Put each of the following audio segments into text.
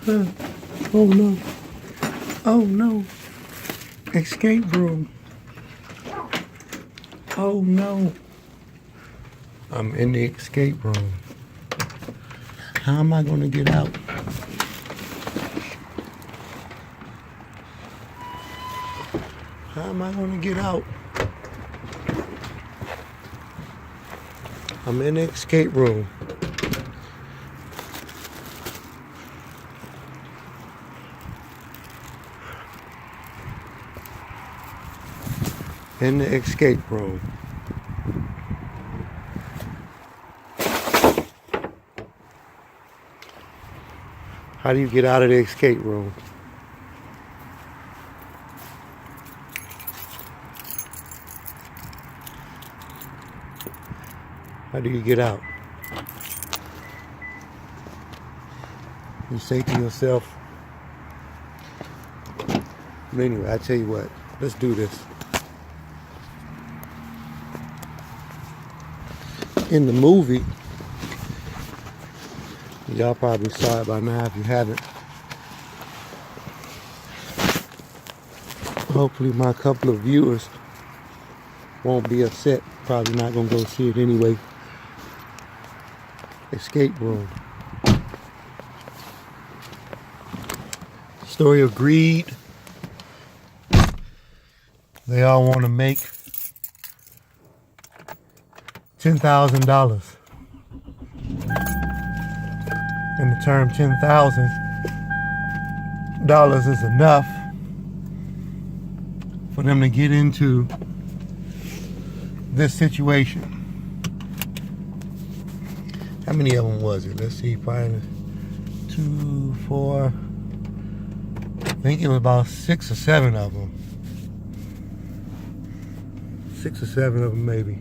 Oh no. Oh no. Escape room. Oh no. I'm in the escape room. How am I going to get out? How am I going to get out? I'm in the escape room. In the escape room. How do you get out of the escape room? How do you get out? You say to yourself, but anyway, I tell you what, let's do this. In the movie, y'all probably saw it by now if you haven't. Hopefully my couple of viewers won't be upset. Probably not gonna go see it anyway. Escape room. Story of greed. They all want to make $10,000. And the term $10,000 is enough for them to get into this situation. How many of them was it? Let's see, probably 2, 4. I think it was about 6 or 7 of them. 6 or 7 of them maybe.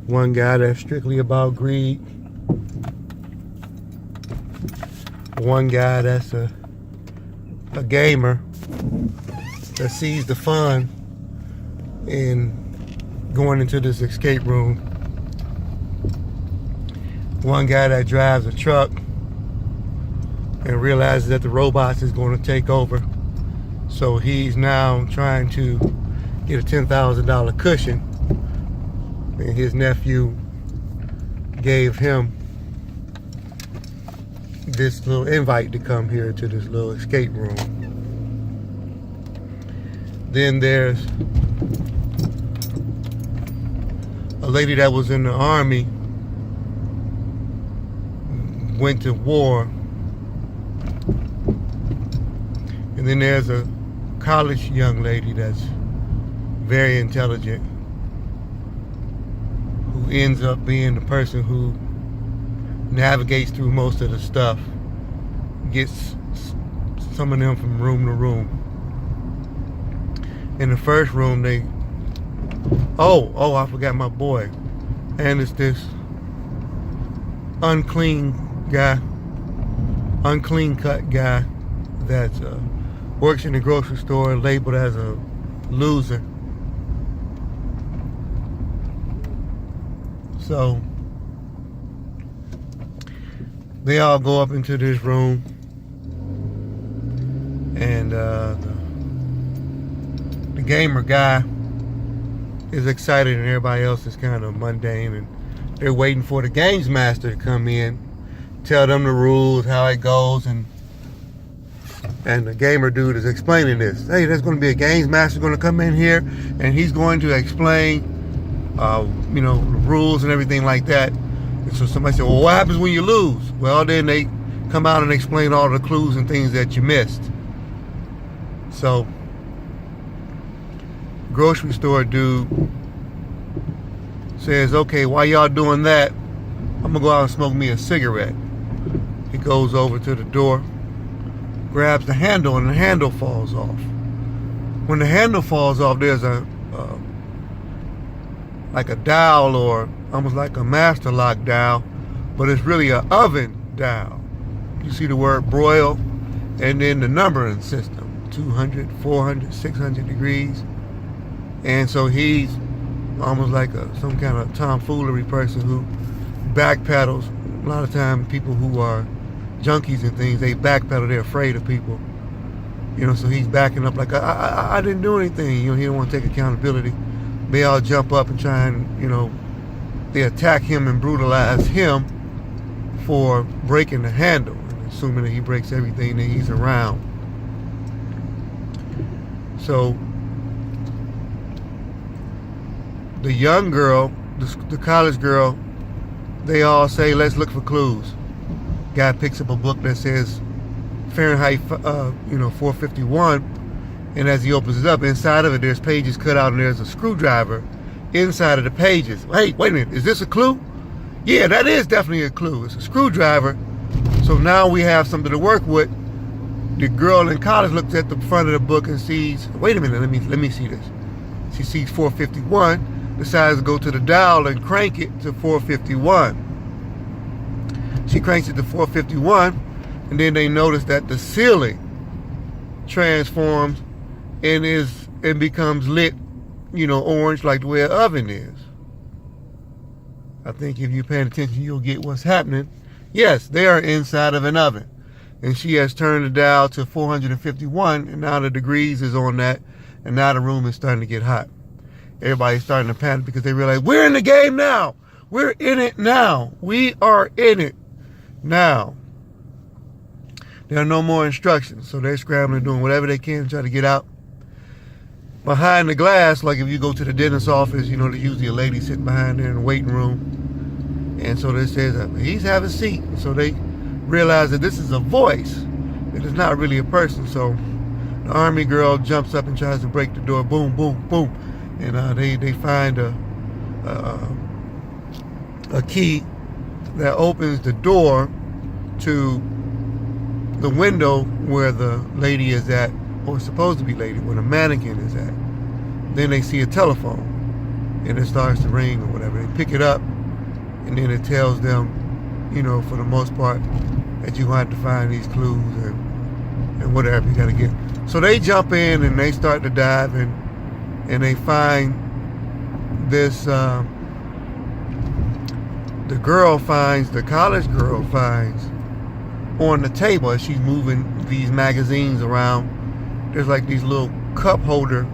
One guy that's strictly about greed. One guy that's a gamer that sees the fun in going into this escape room. One guy that drives a truck and realizes that the robots is going to take over. So he's now trying to get a $10,000 cushion. And his nephew gave him this little invite to come here to this little escape room. Then there's a lady that was in the army, went to war. And then there's a college young lady that's very intelligent, who ends up being the person who navigates through most of the stuff, gets some of them from room to room. In the first room, I forgot my boy. And it's this unclean cut guy that works in the grocery store, labeled as a loser. So they all go up into this room, and the gamer guy is excited, and everybody else is kind of mundane, and they're waiting for the games master to come in, tell them the rules, how it goes, and the gamer dude is explaining this. Hey, there's going to be a games master going to come in here, and he's going to explain the rules and everything like that. And so somebody said, well, what happens when you lose? Well, then they come out and explain all the clues and things that you missed. So, grocery store dude says, okay, while y'all doing that, I'm gonna go out and smoke me a cigarette. He goes over to the door, grabs the handle, and the handle falls off. When the handle falls off, there's like a dial, or almost like a master lock dial, but it's really an oven dial. You see the word broil, and then the numbering system, 200, 400, 600 degrees. And so he's almost like some kind of tomfoolery person who backpedals A lot of times people who are junkies and things, they backpedal, they're afraid of people. So he's backing up like, I didn't do anything. He don't want to take accountability. They all jump up and try and, they attack him and brutalize him for breaking the handle, assuming that he breaks everything that he's around. So the young girl, the college girl, they all say, let's look for clues. Guy picks up a book that says Fahrenheit 451, and as he opens it up, inside of it there's pages cut out and there's a screwdriver inside of the pages. Hey, wait a minute, is this a clue? Yeah, that is definitely a clue. It's a screwdriver. So now we have something to work with. The girl in college looks at the front of the book and sees, wait a minute, let me see this. She sees 451, decides to go to the dial and crank it to 451. She cranks it to 451, and then they notice that the ceiling transforms and becomes lit, orange like the way an oven is. I think if you're paying attention, you'll get what's happening. Yes, they are inside of an oven. And she has turned the dial to 451, and now the degrees is on that, and now the room is starting to get hot. Everybody's starting to panic because they realize, we're in the game now. We're in it now. We are in it now. There are no more instructions, so they're scrambling, doing whatever they can to try to get out. Behind the glass, like if you go to the dentist's office, there's usually a lady sitting behind there in the waiting room. And so they say, he's having a seat. So they realize that this is a voice. It is not really a person. So the army girl jumps up and tries to break the door. Boom, boom, boom. And they find a key that opens the door to the window where the lady is at, or supposed to be lady, where the mannequin is at. Then they see a telephone, and it starts to ring or whatever. They pick it up, and then it tells them, for the most part, that you have to find these clues and whatever you got to get. So they jump in and they start to dive, and they find this. The college girl finds on the table as she's moving these magazines around. There's like these little cup holder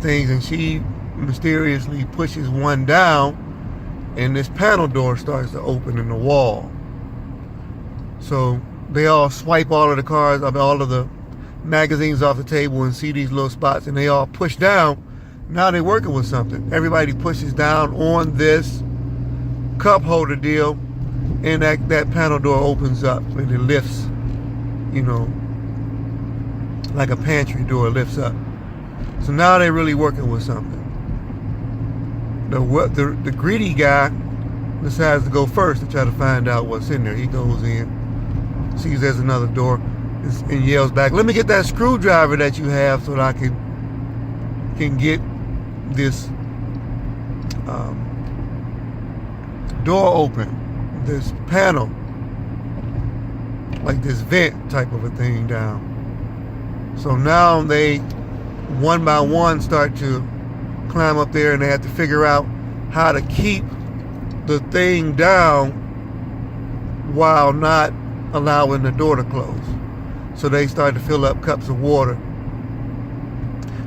things, and she mysteriously pushes one down, and this panel door starts to open in the wall. So they all swipe all of the cards, all of the magazines off the table, and see these little spots, and they all push down. Now they're working with something. Everybody pushes down on this cup holder deal, and that panel door opens up, and it lifts, like a pantry door lifts up. So now they're really working with something. The greedy guy decides to go first to try to find out what's in there. He goes in, sees there's another door, and yells back, let me get that screwdriver that you have so that I can get this door open, this panel, like this vent type of a thing down. So now they, one by one, start to climb up there, and they have to figure out how to keep the thing down while not allowing the door to close. So they start to fill up cups of water,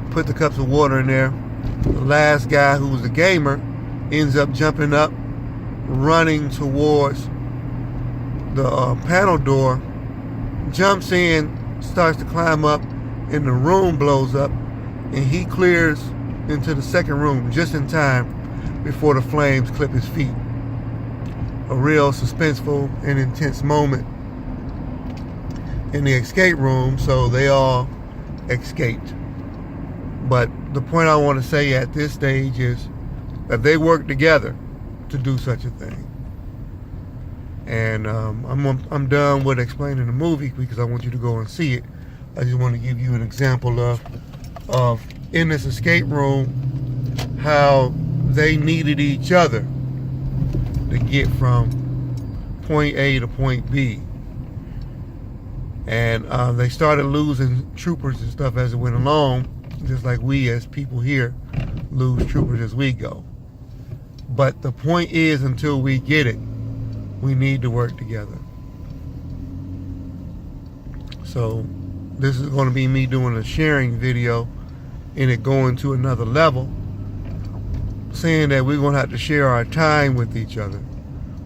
put the cups of water in there. The last guy, who was a gamer, ends up jumping up, running towards the panel door, jumps in, starts to climb up, and the room blows up, and he clears into the second room just in time before the flames clip his feet. A real suspenseful and intense moment in the escape room, so they all escaped. But the point I want to say at this stage is that they worked together to do such a thing. And I'm done with explaining the movie because I want you to go and see it. I just want to give you an example of in this escape room how they needed each other to get from point A to point B. And they started losing troopers and stuff as it went along, just like we as people here lose troopers as we go. But the point is, until we get it, We need to work together. So this is going to be me doing a sharing video and it going to another level, saying that we're going to have to share our time with each other.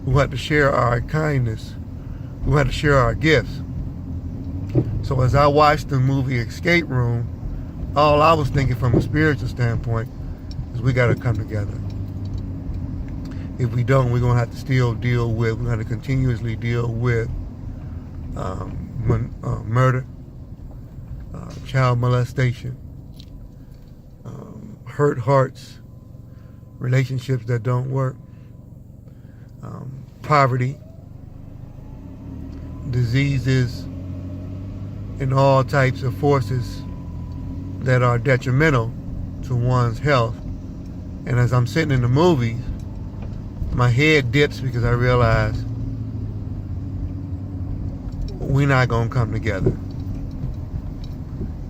We'll have to share our kindness. We'll have to share our gifts. So as I watched the movie Escape Room, all I was thinking from a spiritual standpoint is we got to come together. If we don't, we're going to have to still deal with, we're going to continuously deal with murder, child molestation, hurt hearts, relationships that don't work, poverty, diseases, and all types of forces that are detrimental to one's health. And as I'm sitting in the movies, my head dips because I realize we're not going to come together.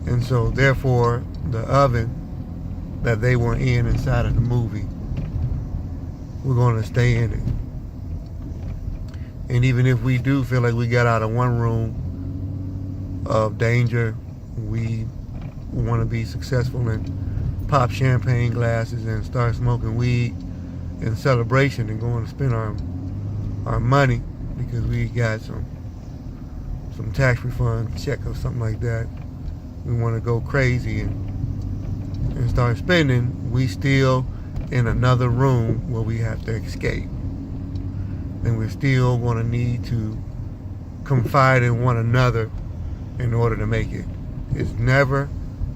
And so therefore, the oven that they were in inside of the movie, we're going to stay in it. And even if we do feel like we got out of one room of danger, we want to be successful and pop champagne glasses and start smoking weed in celebration and going to spend our money because we got some tax refund check or something like that. We want to go crazy and start spending. We still in another room where we have to escape. And we're still going to need to confide in one another in order to make it. It's never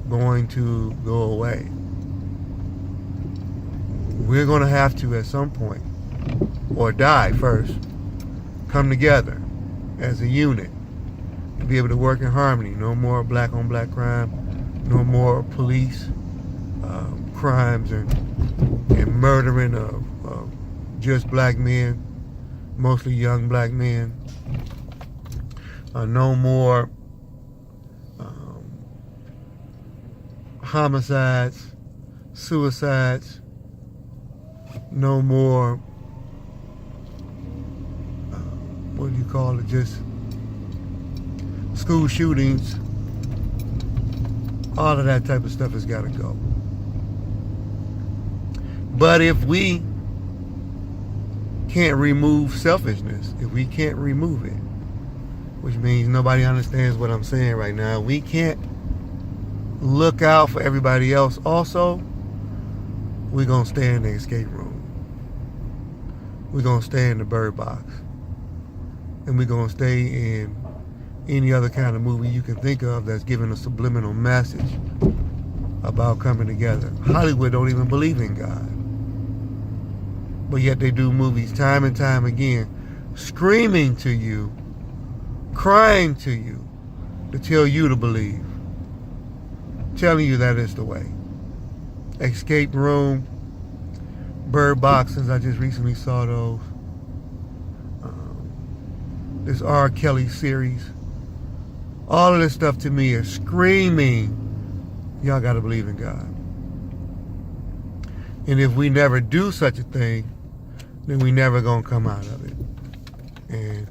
going to go away. We're going to have to, at some point, or die first, come together as a unit to be able to work in harmony. No more black on black crime, no more police crimes and murdering of just black men, mostly young black men. No more homicides, suicides, no more, what do you call it, just school shootings. All of that type of stuff has got to go. But if we can't remove selfishness, if we can't remove it, which means nobody understands what I'm saying right now, we can't look out for everybody else also, we're going to stay in the escape room. We're going to stay in the bird box. And we're going to stay in any other kind of movie you can think of that's giving a subliminal message about coming together. Hollywood don't even believe in God. But yet they do movies time and time again, screaming to you, crying to you, to tell you to believe. Telling you that is the way. Escape Room, Bird Boxes, I just recently saw those. This R. Kelly series. All of this stuff to me is screaming, y'all gotta believe in God. And if we never do such a thing, then we never gonna come out of it. And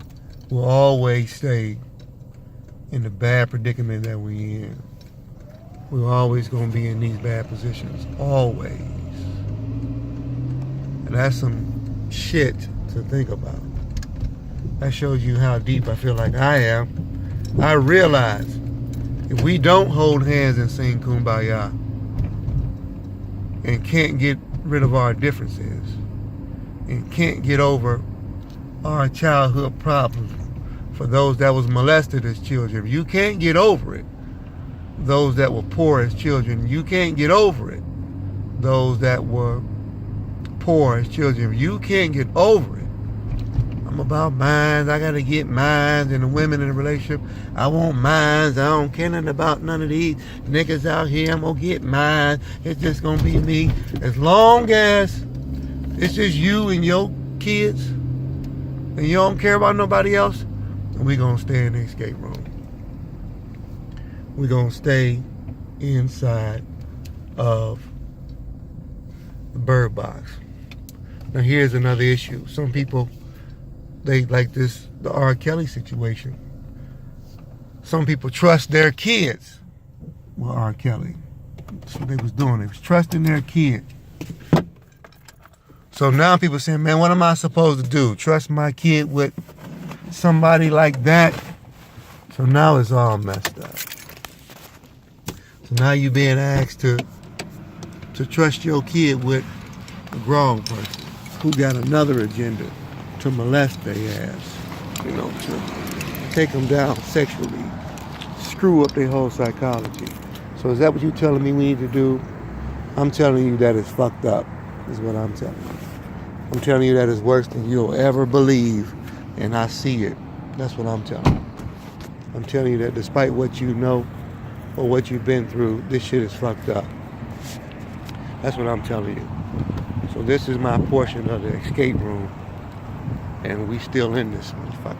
we'll always stay in the bad predicament that we in. We're always gonna be in these bad positions. Always. And that's some shit to think about. That shows you how deep I feel like I am. I realize if we don't hold hands and sing Kumbaya and can't get rid of our differences and can't get over our childhood problems, for those that was molested as children, if you can't get over it, those that were poor as children, you can't get over it. Those that were poor as children, if you can't get over it, I'm about mines, I gotta get mines, and the women in a relationship, I want mines, I don't care nothing about none of these niggas out here, I'm gonna get mines, it's just gonna be me. As long as it's just you and your kids, and you don't care about nobody else, we gonna stay in the escape room. We're going to stay inside of the bird box. Now here's another issue. Some people they like the R. Kelly situation. Some people trust their kids with R. Kelly. That's what they was doing. They was trusting their kid. So now people saying, man, what am I supposed to do? Trust my kid with somebody like that? So now it's all messed up. So now you're being asked to trust your kid with a grown person who got another agenda to molest their ass, you know, to take them down sexually, screw up their whole psychology. So is that what you're telling me we need to do? I'm telling you that it's fucked up, is what I'm telling you. I'm telling you that it's worse than you'll ever believe, and I see it. That's what I'm telling you. I'm telling you that despite what you know or what you've been through, this shit is fucked up. That's what I'm telling you. So this is my portion of the escape room, and we still in this motherfucker.